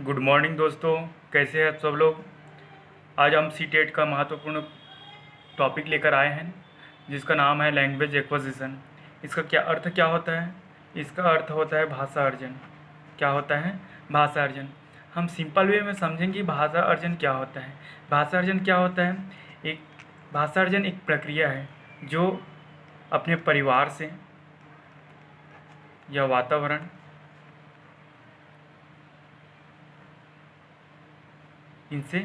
Good morning दोस्तों, कैसे हैं आप सब लोग। आज हम सीटेट का महत्वपूर्ण टॉपिक लेकर आए हैं जिसका नाम है लैंग्वेज एक्विजिशन। इसका क्या होता है। इसका अर्थ होता है भाषा अर्जन। क्या होता है? भाषा अर्जन। हम सिंपल वे में समझेंगे कि भाषा अर्जन क्या होता है। भाषा अर्जन क्या होता है? एक भाषा अर्जन एक प्रक्रिया है जो अपने परिवार से या वातावरण इनसे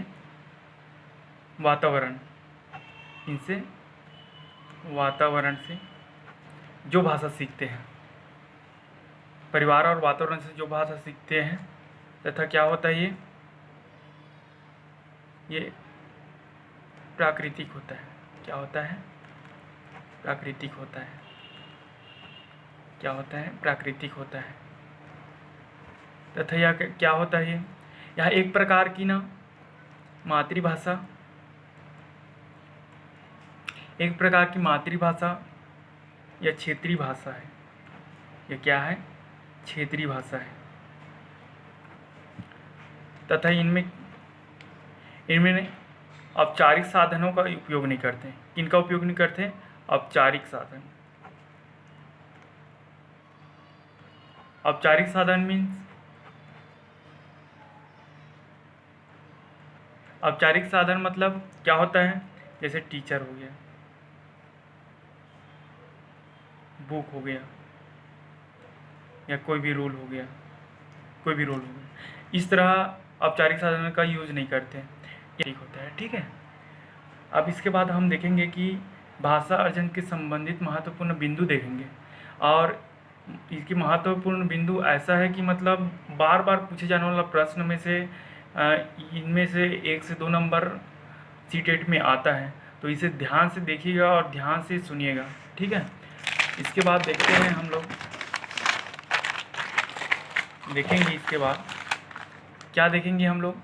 वातावरण इनसे वातावरण से जो भाषा सीखते हैं, परिवार और वातावरण से जो भाषा सीखते हैं, तथा क्या होता है ये प्राकृतिक होता है। क्या होता है? प्राकृतिक होता है। क्या होता है? प्राकृतिक होता है। तथा यह क्या होता है? यह एक प्रकार की मातृभाषा एक प्रकार की मातृभाषा या क्षेत्रीय भाषा है। यह क्या है? क्षेत्रीय भाषा है। तथा इनमें औपचारिक साधनों का उपयोग नहीं करते। किनका उपयोग नहीं करते? औपचारिक साधन। औपचारिक साधन मीन्स औपचारिक साधन मतलब क्या होता है? जैसे टीचर हो गया, बुक हो गया, या कोई भी रूल हो गया। इस तरह औपचारिक साधन का यूज नहीं करते। ये ठीक होता है। ठीक है। अब इसके बाद हम देखेंगे कि भाषा अर्जन के संबंधित महत्वपूर्ण बिंदु देखेंगे। और इसकी महत्वपूर्ण बिंदु ऐसा है कि मतलब बार बार पूछे जाने वाला प्रश्न में से इनमें से 1 से 2 नंबर सीटेट में आता है, तो इसे ध्यान से देखिएगा और ध्यान से सुनिएगा। ठीक है। इसके बाद देखते हैं हम लोग देखेंगे इसके बाद क्या देखेंगे हम लोग,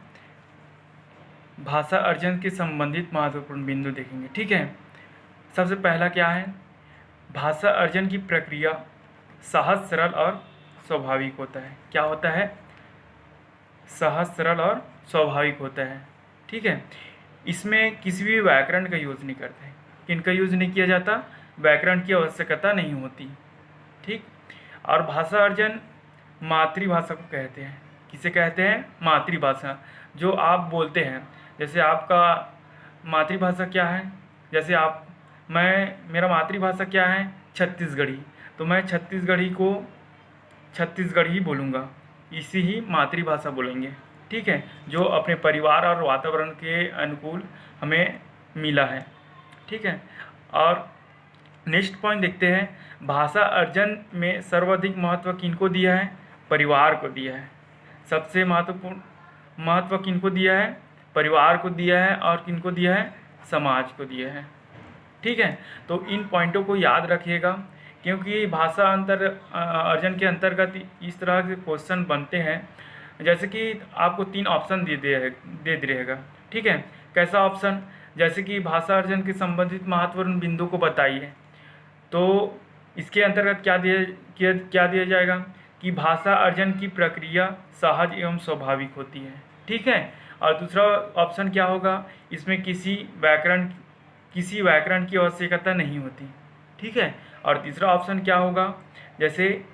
भाषा अर्जन के संबंधित महत्वपूर्ण बिंदु देखेंगे। ठीक है। सबसे पहला क्या है? भाषा अर्जन की प्रक्रिया सहज, सरल और स्वाभाविक होता है। क्या होता है? सहज, सरल और स्वाभाविक होता है। ठीक है। इसमें किसी भी व्याकरण का यूज़ नहीं करते। किनका यूज़ नहीं किया जाता? व्याकरण की आवश्यकता नहीं होती। ठीक। और भाषा अर्जन मातृभाषा को कहते हैं। किसे कहते हैं? मातृभाषा। जो आप बोलते हैं, जैसे आपका मातृभाषा क्या है? जैसे मेरा मातृभाषा क्या है? छत्तीसगढ़ी। तो मैं छत्तीसगढ़ी को छत्तीसगढ़ी बोलूँगा, इसी ही मातृभाषा बोलेंगे। ठीक है। जो अपने परिवार और वातावरण के अनुकूल हमें मिला है। ठीक है। और नेक्स्ट पॉइंट देखते हैं, भाषा अर्जन में सर्वाधिक महत्व किनको दिया है? परिवार को दिया है। सबसे महत्वपूर्ण महत्व किनको दिया है? परिवार को दिया है। और किनको दिया है? समाज को दिया है। ठीक है। तो इन पॉइंटों को याद रखिएगा, क्योंकि भाषा अर्जन के अंतर्गत इस तरह के क्वेश्चन बनते हैं। जैसे कि आपको 3 ऑप्शन दे रहेगा। ठीक है। कैसा ऑप्शन? जैसे कि भाषा अर्जन के संबंधित महत्वपूर्ण बिंदु को बताइए, तो इसके अंतर्गत क्या दिया जाएगा कि भाषा अर्जन की प्रक्रिया सहज एवं स्वाभाविक होती है। ठीक है। और दूसरा ऑप्शन क्या होगा? इसमें किसी व्याकरण की आवश्यकता नहीं होती। ठीक है। और तीसरा ऑप्शन क्या होगा? जैसे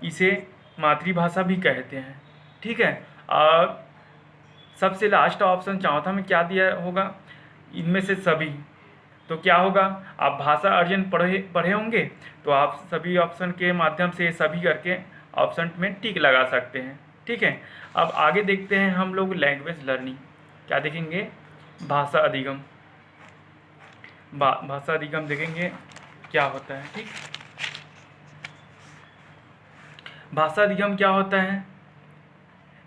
इसे मातृभाषा भी कहते हैं। ठीक है। और सबसे लास्ट ऑप्शन चौथा में क्या दिया होगा? इनमें से सभी। तो क्या होगा? आप भाषा अर्जन पढ़े होंगे, तो आप सभी ऑप्शन के माध्यम से सभी करके ऑप्शन में टिक लगा सकते हैं। ठीक है। अब आगे देखते हैं हम लोग लैंग्वेज लर्निंग। क्या देखेंगे? भाषा अधिगम। भाषा अधिगम देखेंगे क्या होता है। ठीक। भाषा अधिगम क्या होता है?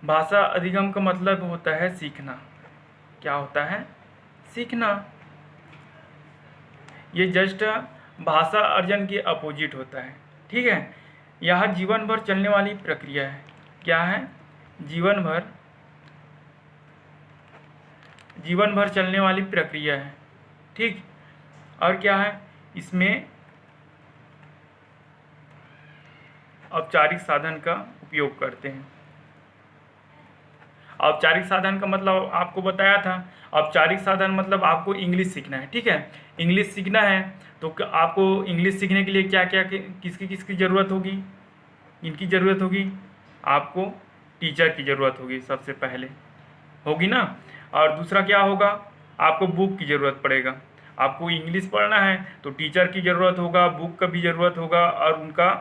भाषा अधिगम का मतलब होता है सीखना। क्या होता है? सीखना। ये जस्ट भाषा अर्जन के अपोजिट होता है। ठीक है। यह जीवन भर चलने वाली प्रक्रिया है। क्या है? जीवन भर चलने वाली प्रक्रिया है। ठीक। और क्या है? इसमें औपचारिक साधन का उपयोग करते हैं। औपचारिक साधन का मतलब आपको बताया था। औपचारिक साधन मतलब आपको इंग्लिश सीखना है, ठीक है। इंग्लिश सीखना है तो आपको इंग्लिश सीखने के लिए क्या क्या किसकी किसकी ज़रूरत होगी? इनकी ज़रूरत होगी, आपको टीचर की ज़रूरत होगी सबसे पहले, होगी ना। और दूसरा क्या होगा, आपको बुक की ज़रूरत पड़ेगा। आपको इंग्लिश पढ़ना है तो टीचर की ज़रूरत होगा, बुक का भी ज़रूरत होगा और उनका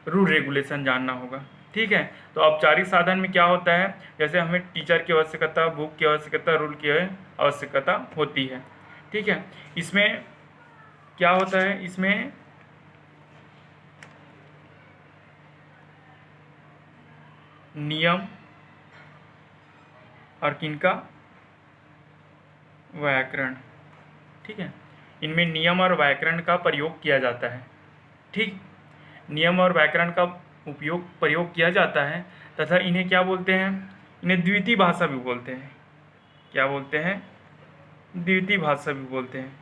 रूल रेगुलेशन जानना होगा, ठीक है। तो औपचारिक साधन में क्या होता है, जैसे हमें टीचर की आवश्यकता, बुक की आवश्यकता, रूल की आवश्यकता होती है, ठीक है। इसमें क्या होता है, इसमें नियम और किनका, व्याकरण, ठीक है। इनमें नियम और व्याकरण का प्रयोग किया जाता है, ठीक। नियम और व्याकरण का प्रयोग किया जाता है तथा इन्हें क्या बोलते हैं, इन्हें द्वितीय भाषा भी बोलते हैं। क्या बोलते हैं? द्वितीय भाषा भी बोलते हैं,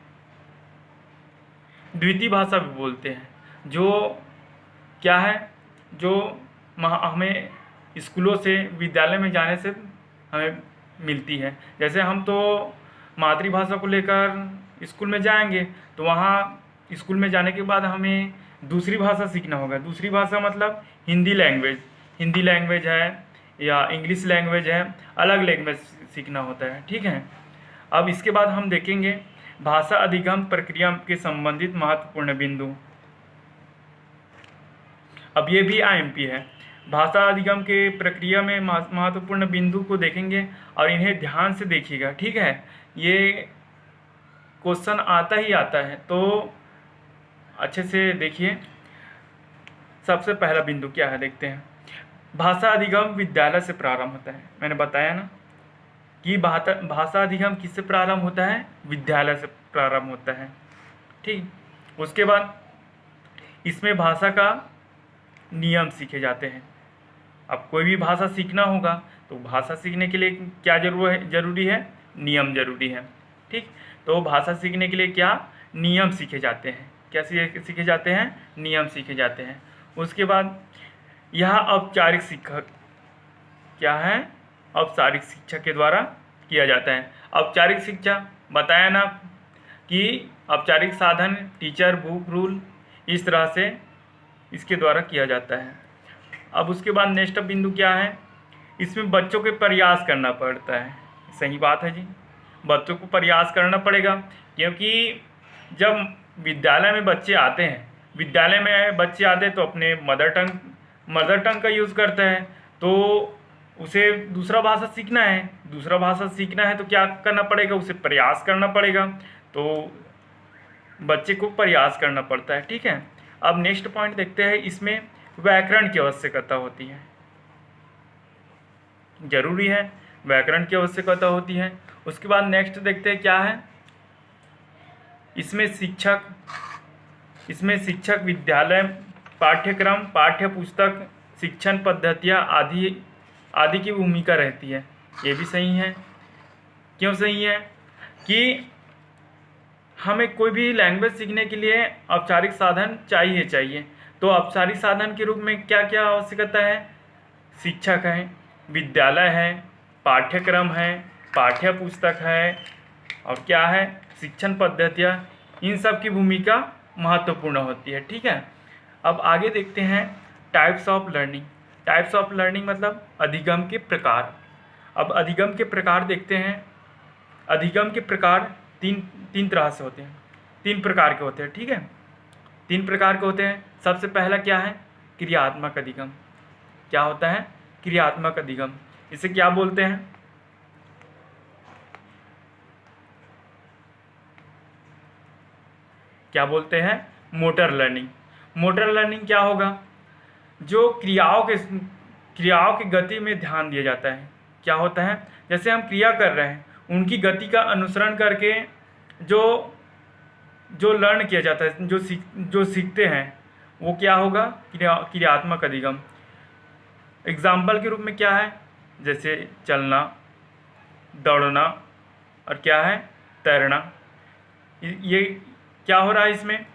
द्वितीय भाषा भी बोलते हैं। जो क्या है, जो हमें स्कूलों से, विद्यालय में जाने से हमें मिलती है। जैसे हम तो मातृभाषा को लेकर स्कूल में जाएंगे तो वहाँ स्कूल में जाने के बाद हमें दूसरी भाषा सीखना होगा। दूसरी भाषा मतलब हिंदी लैंग्वेज है या इंग्लिश लैंग्वेज है, अलग लैंग्वेज सीखना होता है, ठीक है। अब इसके बाद हम देखेंगे भाषा अधिगम प्रक्रिया के संबंधित महत्वपूर्ण बिंदु। अब ये भी आईएमपी है। भाषा अधिगम के प्रक्रिया में महत्वपूर्ण बिंदु को देखेंगे और इन्हें ध्यान से देखिएगा, ठीक है। ये क्वेश्चन आता ही आता है तो अच्छे से देखिए। सबसे पहला बिंदु क्या है, देखते हैं। भाषा अधिगम विद्यालय से प्रारंभ होता है। मैंने बताया ना कि भाषा अधिगम किससे प्रारंभ होता है, विद्यालय से प्रारंभ होता है, ठीक। उसके बाद इसमें भाषा का नियम सीखे जाते हैं। अब कोई भी भाषा सीखना होगा तो भाषा सीखने के लिए क्या जरूरी है, नियम जरूरी है, ठीक। तो भाषा सीखने के लिए क्या नियम सीखे जाते हैं, क्या सीखे जाते हैं, नियम सीखे जाते हैं। उसके बाद यह औपचारिक शिक्षा क्या है, औपचारिक शिक्षा के द्वारा किया जाता है। औपचारिक शिक्षा बताया ना कि औपचारिक साधन टीचर, बुक, रूल, इस तरह से इसके द्वारा किया जाता है। अब उसके बाद नेक्स्ट बिंदु क्या है, इसमें बच्चों के प्रयास करना पड़ता है। सही बात है जी, बच्चों को प्रयास करना पड़ेगा, क्योंकि जब विद्यालय में बच्चे आते हैं तो अपने मदर टंग का यूज़ करते हैं। तो उसे दूसरा भाषा सीखना है तो क्या करना पड़ेगा, उसे प्रयास करना पड़ेगा। तो बच्चे को प्रयास करना पड़ता है, ठीक है। अब नेक्स्ट पॉइंट देखते हैं। इसमें व्याकरण की आवश्यकता होती है, जरूरी है, व्याकरण की आवश्यकता होती है। उसके बाद नेक्स्ट देखते हैं क्या है, इसमें शिक्षक विद्यालय पाठ्यक्रम, पाठ्य पुस्तक, शिक्षण पद्धतियाँ आदि की भूमिका रहती है। ये भी सही है। क्यों सही है कि हमें कोई भी लैंग्वेज सीखने के लिए औपचारिक साधन चाहिए। तो औपचारिक साधन के रूप में क्या क्या आवश्यकता है, शिक्षक है, विद्यालय है, पाठ्यक्रम है, पाठ्य पुस्तक है, और क्या है, शिक्षण पद्धतियाँ, इन सब की भूमिका महत्वपूर्ण होती है, ठीक है। अब आगे देखते हैं टाइप्स ऑफ लर्निंग मतलब अधिगम के प्रकार। अब अधिगम के प्रकार देखते हैं। अधिगम के प्रकार तीन तरह से होते हैं, 3 प्रकार के होते हैं, ठीक है। 3 प्रकार के होते हैं। सबसे पहला क्या है, क्रियात्मक अधिगम। क्या होता है, क्रियात्मक अधिगम। इसे क्या बोलते हैं, क्या बोलते हैं, मोटर लर्निंग। मोटर लर्निंग क्या होगा, जो क्रियाओं की गति में ध्यान दिया जाता है। क्या होता है, जैसे हम क्रिया कर रहे हैं, उनकी गति का अनुसरण करके जो लर्न किया जाता है, जो सीखते हैं, वो क्या होगा, क्रियात्मक अधिगम। एग्जाम्पल के रूप में क्या है, जैसे चलना, दौड़ना, और क्या है, तैरना। ये क्या हो रहा है, इसमें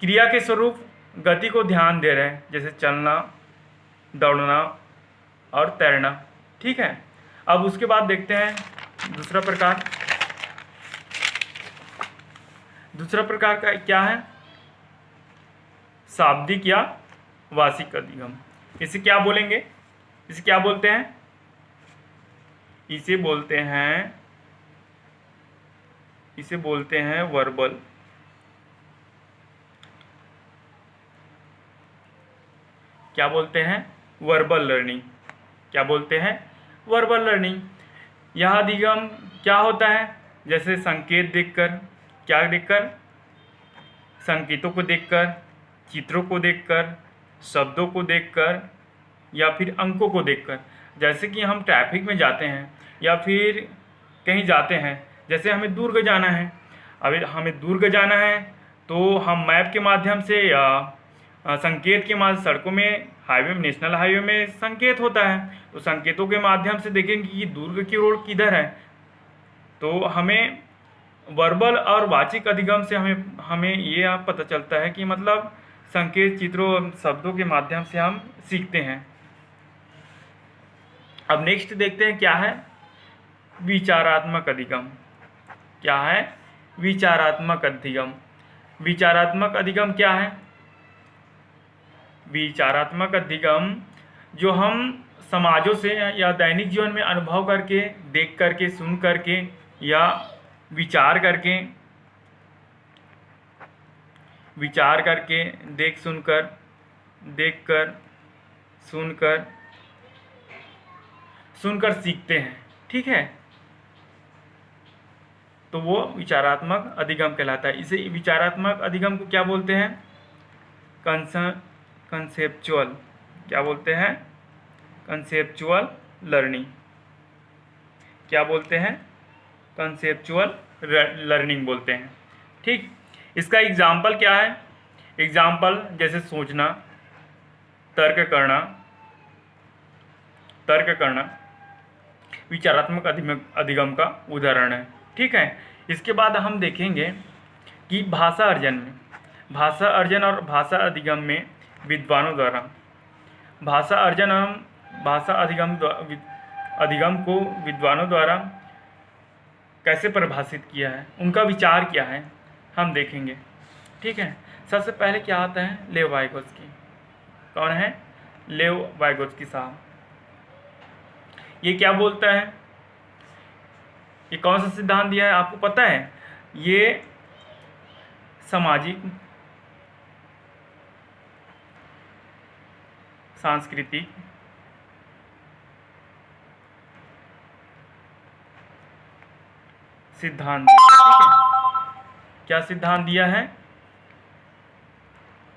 क्रिया के स्वरूप गति को ध्यान दे रहे हैं, जैसे चलना, दौड़ना और तैरना, ठीक है। अब उसके बाद देखते हैं दूसरा प्रकार। दूसरा प्रकार का क्या है? शाब्दिक या वाचिक अधिगम। इसे क्या बोलेंगे? इसे क्या बोलते हैं? इसे बोलते हैं वर्बल। क्या बोलते हैं? Verbal learning. क्या बोलते हैं? Verbal learning. यह अधिगम क्या होता है? जैसे संकेत देखकर, क्या देखकर? संकेतों को देखकर, चित्रों को देखकर, शब्दों को देखकर या फिर अंकों को देखकर। जैसे कि हम ट्रैफिक में जाते हैं या फिर कहीं जाते हैं, जैसे हमें दुर्ग जाना है। अभी हमें दुर्ग जाना है तो हम मैप के माध्यम से या संकेत के माध्यम, सड़कों में, हाईवे में, नेशनल हाईवे में संकेत होता है, तो संकेतों के माध्यम से देखेंगे कि दुर्ग की रोड किधर है। तो हमें वर्बल और वाचिक अधिगम से हमें ये पता चलता है कि मतलब संकेत, चित्रों, शब्दों के माध्यम से हम सीखते हैं। अब नेक्स्ट देखते हैं क्या है? विचारात्मक अधिगम। क्या है? विचारात्मक अधिगम। विचारात्मक अधिगम क्या है? विचारात्मक अधिगम जो हम समाजों से या दैनिक जीवन में अनुभव करके, देख करके, सुन करके या विचार करके, देख सुनकर सीखते हैं। ठीक है, तो वो विचारात्मक अधिगम कहलाता है। इसे विचारात्मक अधिगम को क्या बोलते हैं? कंसेप्चुअल। क्या बोलते हैं? Conceptual learning. क्या बोलते हैं? कंसेप्चुअल लर्निंग बोलते हैं। ठीक, इसका एग्जाम्पल क्या है? एग्जाम्पल जैसे सोचना, तर्क करना विचारात्मक अधिगम का उदाहरण है। ठीक है, इसके बाद हम देखेंगे कि भाषा अर्जन और भाषा अधिगम में विद्वानों द्वारा भाषा अधिगम को विद्वानों द्वारा कैसे परिभाषित किया है, उनका विचार क्या है, हम देखेंगे। ठीक है, सबसे पहले क्या आता है? लेव वाइगोत्स्की। कौन है? लेव वाइगोत्स्की साहब। ये क्या बोलता है? ये कौन सा सिद्धांत दिया है आपको पता है? ये सामाजिक, सांस्कृतिक, सिद्धांत। ठीक है, क्या सिद्धांत दिया है?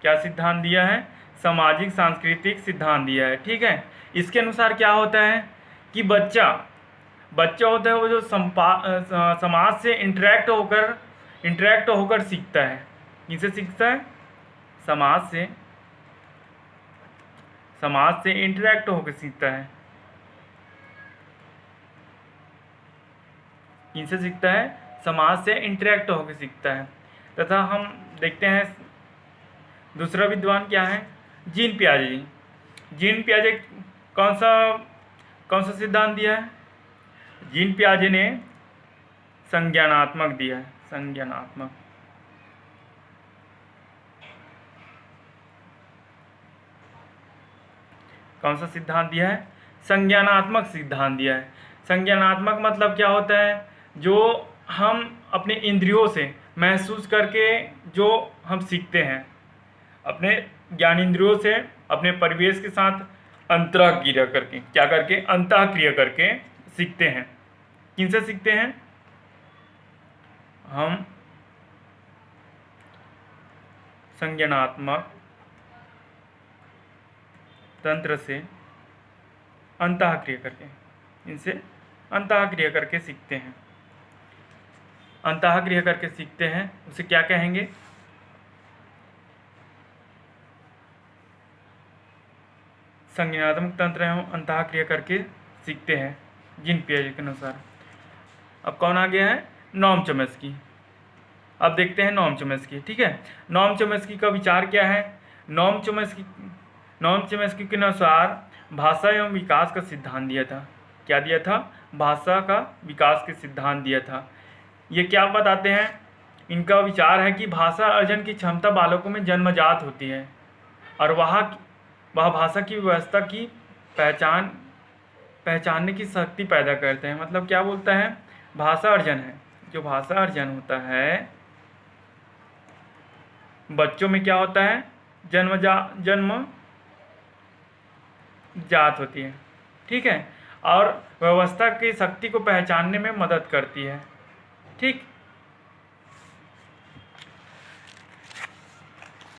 क्या सिद्धांत दिया है? सामाजिक सांस्कृतिक सिद्धांत दिया है। ठीक है, इसके अनुसार क्या होता है कि बच्चा होता है वो जो समाज से इंटरेक्ट होकर सीखता है। किससे सीखता है? समाज से इंटरेक्ट होकर सीखता है। किनसे सीखता है? समाज से इंटरेक्ट होकर सीखता है। तथा हम देखते हैं दूसरा विद्वान क्या है? जीन पियाजे। जीन पियाजे कौन सा सिद्धांत दिया है? जीन पियाजे ने संज्ञानात्मक दिया है। संज्ञानात्मक। कौन सा सिद्धांत दिया है? संज्ञानात्मक सिद्धांत दिया है। संज्ञानात्मक मतलब क्या होता है? जो हम अपने इंद्रियों से महसूस करके जो हम सीखते हैं, अपने ज्ञानेंद्रियों से, अपने परिवेश के साथ अंतःक्रिया करके, क्या करके? अंतःक्रिया करके सीखते हैं। किनसे सीखते हैं? हम संज्ञानात्मक तंत्र से अंतःक्रिया करके, इनसे अंतःक्रिया करके सीखते हैं। अंतःक्रिया करके सीखते हैं, उसे क्या कहेंगे? संज्ञानात्मक तंत्र है, हम अंतःक्रिया करके सीखते हैं जीन पियाजे के अनुसार। अब कौन आ गया है? Noam Chomsky. अब देखते हैं नॉम चॉम्स्की। ठीक है, नॉम चॉम्स्की का विचार क्या है? नॉम चॉम्स्की के अनुसार भाषा एवं विकास का सिद्धांत दिया था। क्या दिया था? भाषा का विकास के सिद्धांत दिया था। ये क्या बताते हैं? इनका विचार है कि भाषा अर्जन की क्षमता बालकों में जन्मजात होती है और वह भाषा की व्यवस्था की पहचानने की शक्ति पैदा करते हैं। मतलब क्या बोलता है? भाषा अर्जन है, जो भाषा अर्जन होता है बच्चों में क्या होता है? जन्मजात होती है, ठीक है, और व्यवस्था की शक्ति को पहचानने में मदद करती है, ठीक।